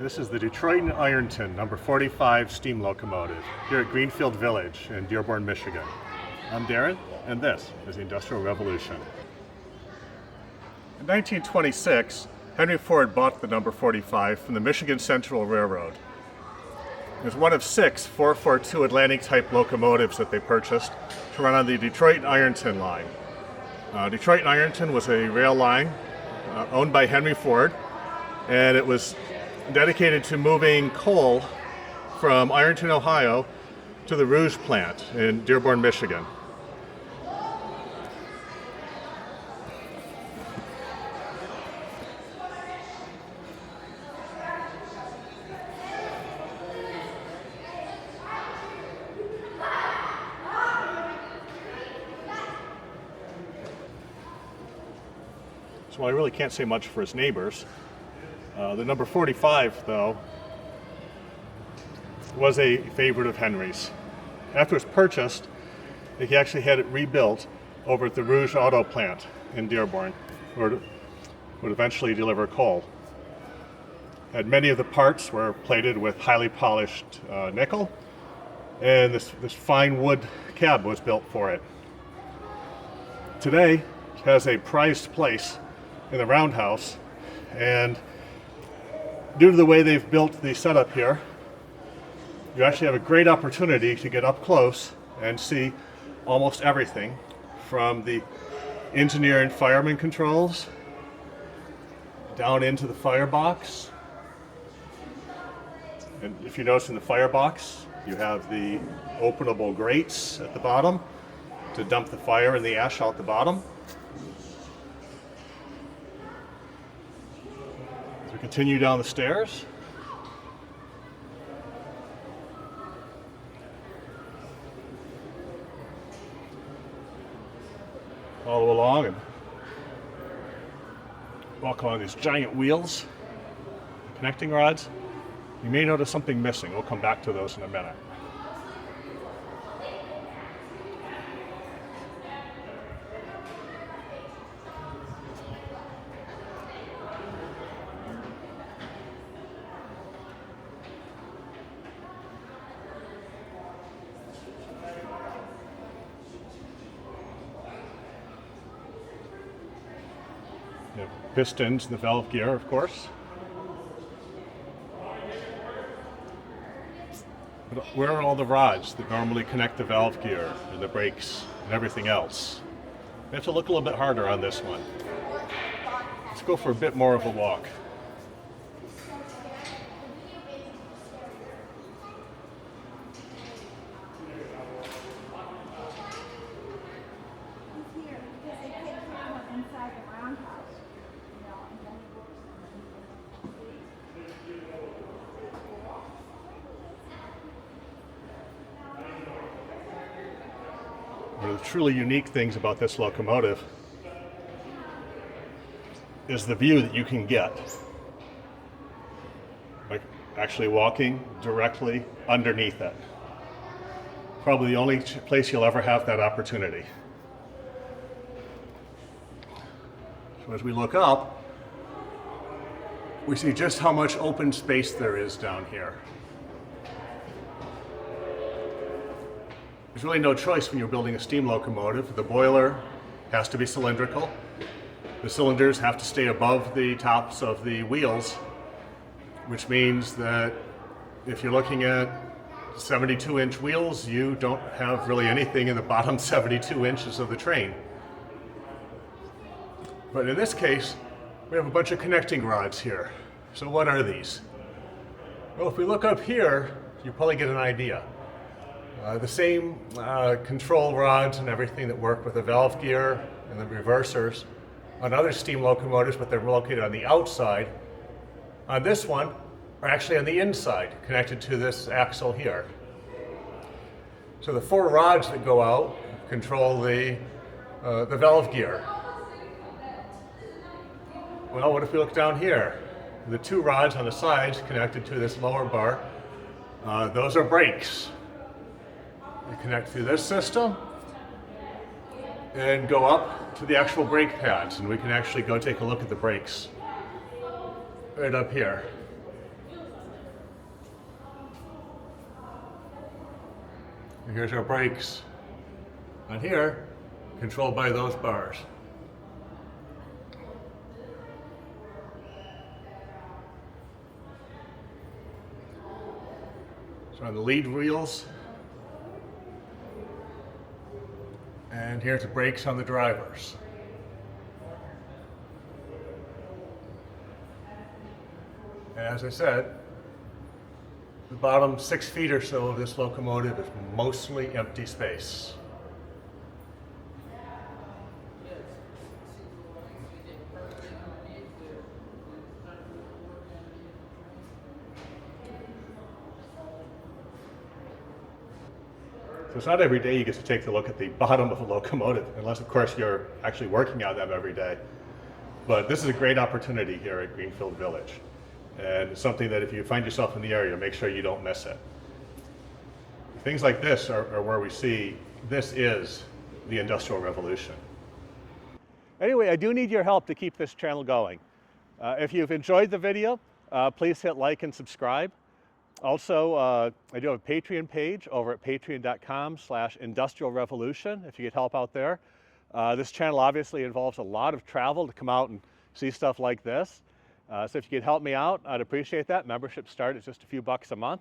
This is the Detroit and Ironton number 45 steam locomotive here at Greenfield Village in Dearborn, Michigan. I'm Darren, and this is the Industrial Revolution. In 1926, Henry Ford bought the number 45 from the Michigan Central Railroad. It was one of 6 442 Atlantic type locomotives that they purchased to run on the Detroit and Ironton line. Detroit and Ironton was a rail line owned by Henry Ford, and it was dedicated to moving coal from Ironton, Ohio to the Rouge plant in Dearborn, Michigan. So I really can't say much for his neighbors. The number 45, though, was a favorite of Henry's. After it was purchased, he actually had it rebuilt over at the Rouge Auto plant in Dearborn, where it would eventually deliver coal. And many of the parts were plated with highly polished nickel, and this fine wood cab was built for it. Today, it has a prized place in the roundhouse, and due to the way they've built the setup here, you actually have a great opportunity to get up close and see almost everything, from the engineer and fireman controls down into the firebox. And if you notice in the firebox, you have the openable grates at the bottom to dump the fire and the ash out the bottom. As we continue down the stairs, follow along and walk along these giant wheels, connecting rods. You may notice something missing. We'll come back to those in a minute. You have pistons and the valve gear, of course. But where are all the rods that normally connect the valve gear and the brakes and everything else? We have to look a little bit harder on this one. Let's go for a bit more of a walk. One of the truly unique things about this locomotive is the view that you can get by actually walking directly underneath it. Probably the only place you'll ever have that opportunity. So as we look up, we see just how much open space there is down here. There's really no choice when you're building a steam locomotive. The boiler has to be cylindrical. The cylinders have to stay above the tops of the wheels, which means that if you're looking at 72-inch wheels, you don't have really anything in the bottom 72 inches of the train. But in this case, we have a bunch of connecting rods here. So what are these? Well, if we look up here, you probably get an idea. The same control rods and everything that work with the valve gear and the reversers on other steam locomotives, but they're located on the outside. On this one are actually on the inside, connected to this axle here. So the 4 rods that go out control the valve gear. Well, what if we look down here? The 2 rods on the sides connected to this lower bar, those are brakes. We connect through this system and go up to the actual brake pads, and we can actually go take a look at the brakes right up here. And here's our brakes. On here, controlled by those bars. So on the lead wheels, and here's the brakes on the drivers. And as I said, the bottom 6 feet or so of this locomotive is mostly empty space. So it's not every day you get to take a look at the bottom of a locomotive, unless of course you're actually working on them every day. But this is a great opportunity here at Greenfield Village. And it's something that if you find yourself in the area, make sure you don't miss it. Things like this are where we see this is the Industrial Revolution. Anyway, I do need your help to keep this channel going. If you've enjoyed the video, please hit like and subscribe. Also, I do have a Patreon page over at patreon.com/industrialrevolution if you get help out there. This channel obviously involves a lot of travel to come out and see stuff like this. So if you could help me out, I'd appreciate that. Memberships start at just a few bucks a month.